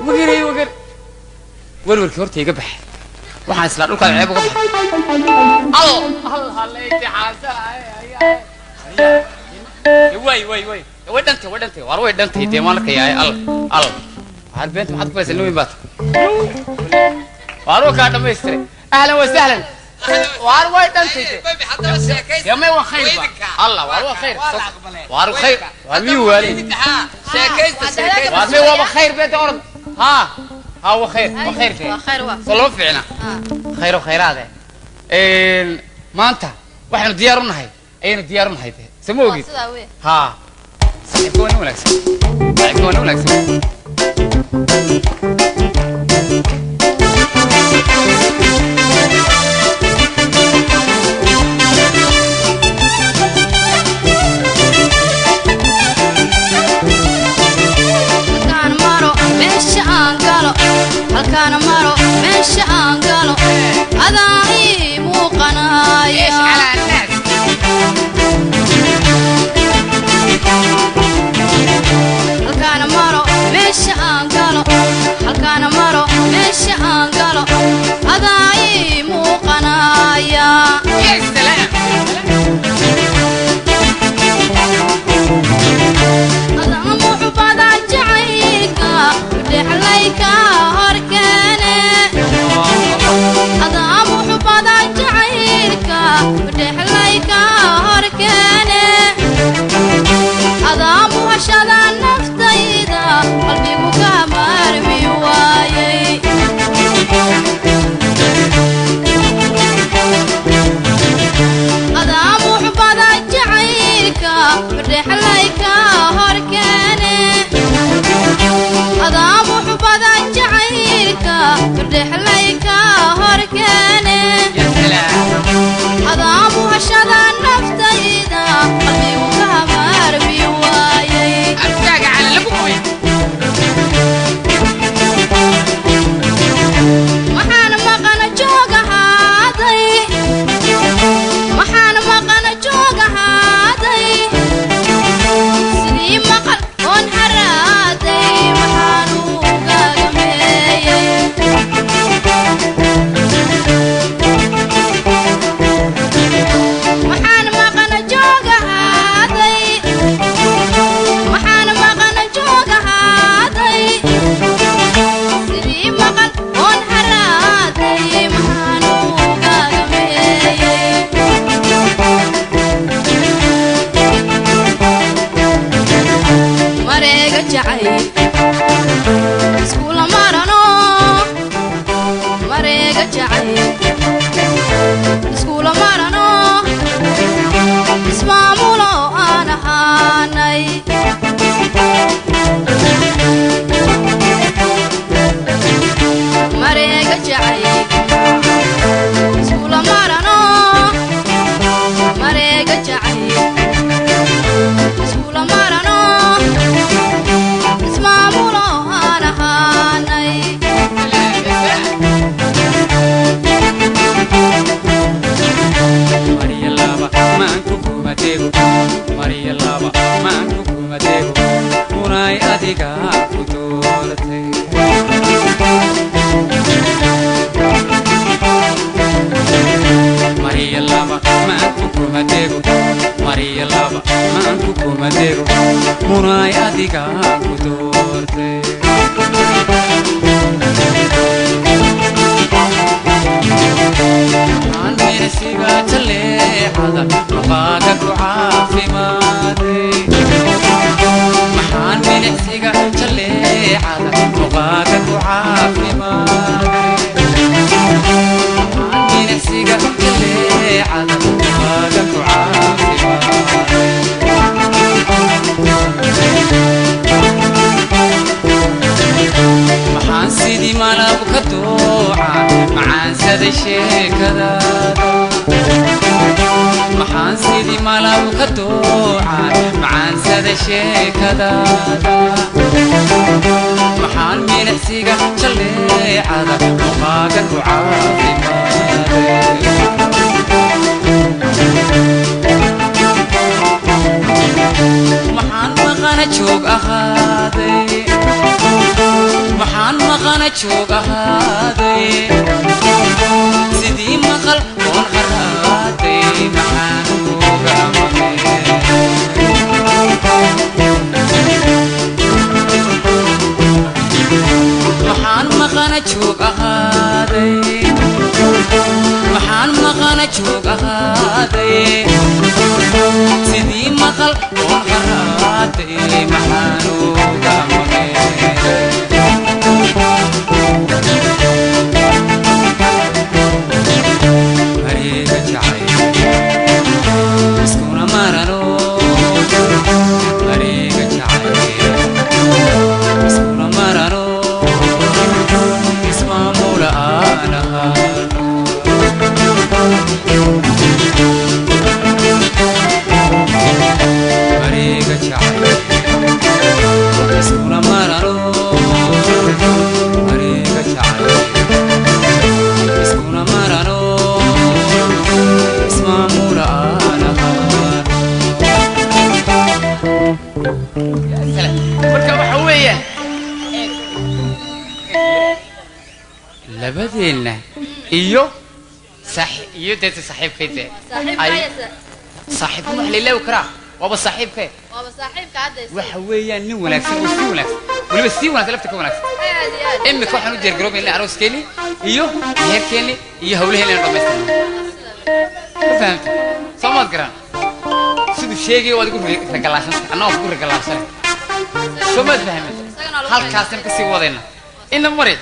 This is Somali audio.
وقر ورور كورتي قبح waxaan isla dhulka ceeb uga baxay Allah leeyahay xaasa way wadantay war way dhantay deemaan ka yahay Allah waxaad beent maxad ku faysan weyn baad waro ka dhameystay ahlan wa sahlan war way dhantay يا ما هو خير الله والله خير وارو خير ومي والي شاكيت ومي هو خير بيت أرض ها هو خير وخير فيه والله فعلا خير وخير هذا ما أنت وإحنا ديارنا هاي أين ديارنا هاي سموه ها يكون ولا يكون ولا halkaan maro meesha aan galo adaa ii muuqanaya halkaan maro meesha aan galo halkaan maro meesha aan galo adaa ii muuqanaya adaa muxubada jacaylka dhexlayka waxaan maqana jooga haaday sidii maqal oon qaraaday maxaan uga maqay maxaan maqana jooga haaday maxaan maqana jooga haaday sidii maqal oon qaraaday maxaan uga maqay mariga jacay iskuna marano mariga jacay iskuna marano ismaamula aanaha mariga jacay iskuna marano mariga jacay iskuna marano ismaamula aanaha marka waxa weeyaan labadeena iyo iyo dadka saaxiibkayda ay saaxiibku wax leeyahay kara waba saaxiibkay waxa weeyaan nin wanaagsan oo si wanaagsan waliba si wanaagsan lafta ka wanaagsan imika waxaan u jeergaroobay arooskeeni iyo heerkeeni iyo hawlaheena dhameystirno fahamta samad garan siduu sheegay oo adigu ragalaashan anoo ku ragalaashan samad fahmay halkaasna ka sii wadayna inna marid